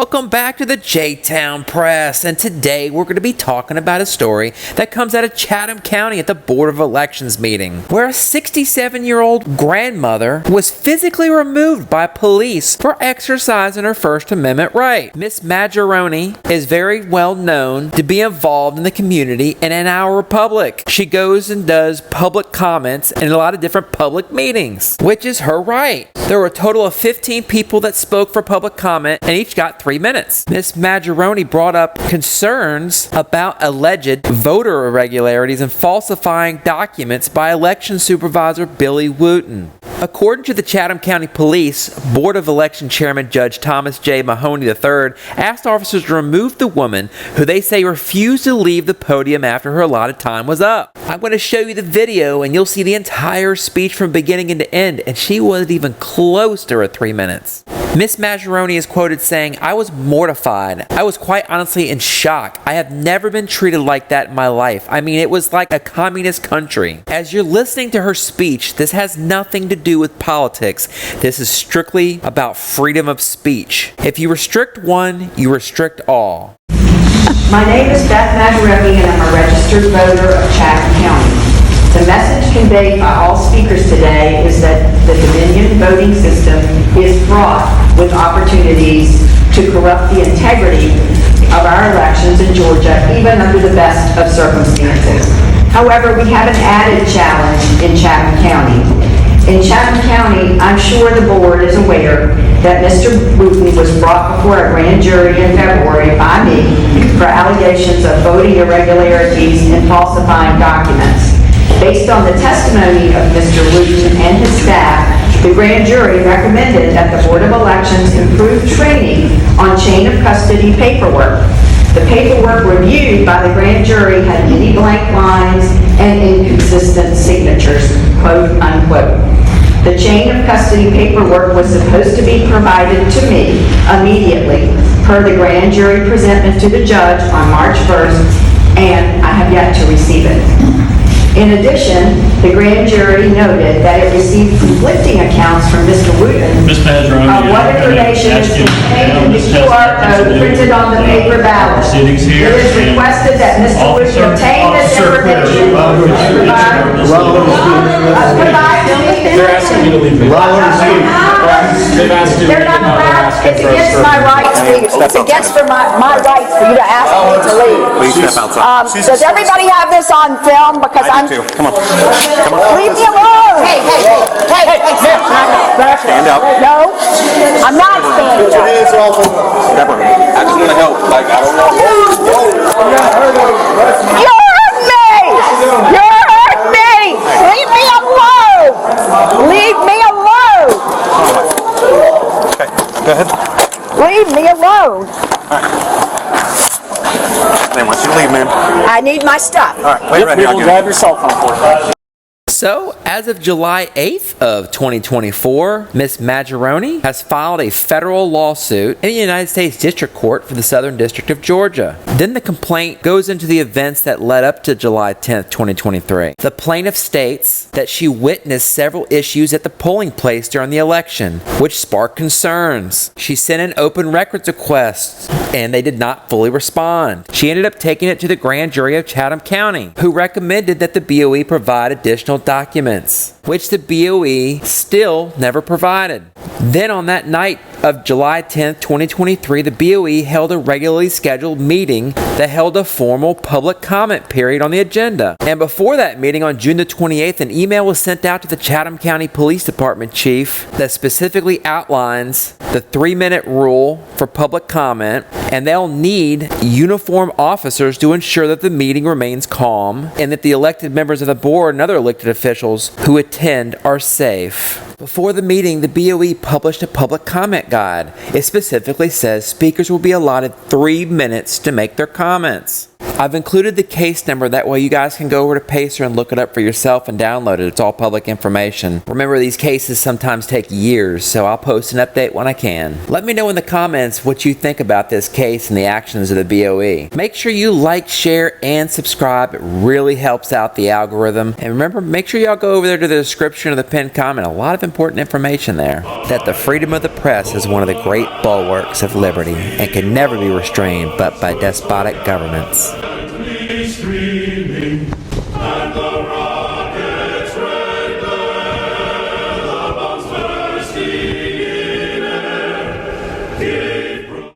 Welcome back to the J.Town Press, and today we're going to be talking about a story that comes out of Chatham County at the Board of Elections meeting, where a 67-year-old grandmother was physically removed by police for exercising her First Amendment right. Miss Majoroni is very well known to be involved in the community and in our republic. She goes and does public comments in a lot of different public meetings, which is her right. There were a total of 15 people that spoke for public comment, and each got 3 minutes. Miss Majoroni brought up concerns about alleged voter irregularities and falsifying documents by election supervisor Billy Wooten. According to the Chatham County Police, Board of Election Chairman Judge Thomas J. Mahoney III asked officers to remove the woman who they say refused to leave the podium after her allotted time was up. I'm going to show you the video and you'll see the entire speech from beginning to end, and she wasn't even close to her 3 minutes. Miss Majoroni is quoted saying, "I was mortified. I was quite honestly in shock. I have never been treated like that in my life. I mean, it was like a communist country." As you're listening to her speech, this has nothing to do with politics. This is strictly about freedom of speech. If you restrict one, you restrict all. My name is Beth Majoroni, and I'm a registered voter of Chatham County. The message conveyed by all speakers today is that the Dominion voting system is fraught with opportunities to corrupt the integrity of our elections in Georgia, even under the best of circumstances. However, we have an added challenge in Chatham County. In Chatham County, I'm sure the board is aware that Mr. Wooten was brought before a grand jury in February by me for allegations of voting irregularities and falsifying documents. Based on the testimony of Mr. Wooten and his staff, the grand jury recommended that the Board of Elections improve training on chain of custody paperwork. The paperwork reviewed by the grand jury had many blank lines and inconsistent signatures, quote unquote. The chain of custody paperwork was supposed to be provided to me immediately per the grand jury presentment to the judge on March 1st, and I have yet to receive it. In addition, the grand jury noted that it received conflicting accounts from Mr. Wooten of what information is contained in the QR code printed on the paper ballot. It is requested that Mr. Wooten obtain this information and provide They're asking me to leave. They've asked you. They're not allowed. It's against my rights. It's against my rights for you to ask me to leave. Please step outside. Does everybody have this on film? Because I'm. Come on. Come on. Leave me alone. Hey. Stand up. No, I'm not standing up. Never. I just want to help. Like, I don't know. You hurt me. You hurt me. Leave me alone. Leave me alone. Okay. Go ahead. Leave me alone. They want you to leave, man. I need my stuff. All right. Wait right here. I'll grab your cell phone for you. So, as of July 8th of 2024, Miss Majoroni has filed a federal lawsuit in the United States District Court for the Southern District of Georgia. Then the complaint goes into the events that led up to July 10th, 2023. The plaintiff states that she witnessed several issues at the polling place during the election, which sparked concerns. She sent an open records request, and they did not fully respond. She ended up taking it to the grand jury of Chatham County, who recommended that the BOE provide additional documents, which the BOE still never provided. Then on that night of July 10th, 2023, the BOE held a regularly scheduled meeting that held a formal public comment period on the agenda. And before that meeting on June the 28th, an email was sent out to the Chatham County Police Department chief that specifically outlines the 3-minute rule for public comment, and they'll need uniformed officers to ensure that the meeting remains calm and that the elected members of the board and other elected officials who attend are safe. Before the meeting, the BOE published a public comment guide. It specifically says speakers will be allotted 3 minutes to make their comments. I've included the case number, that way you guys can go over to Pacer and look it up for yourself and download it. It's all public information. Remember, these cases sometimes take years, so I'll post an update when I can. Let me know in the comments what you think about this case and the actions of the BOE. Make sure you like, share, and subscribe. It really helps out the algorithm. And remember, make sure y'all go over there to the description of the pinned comment. A lot of important information there. That the freedom of the press is one of the great bulwarks of liberty and can never be restrained but by despotic governments.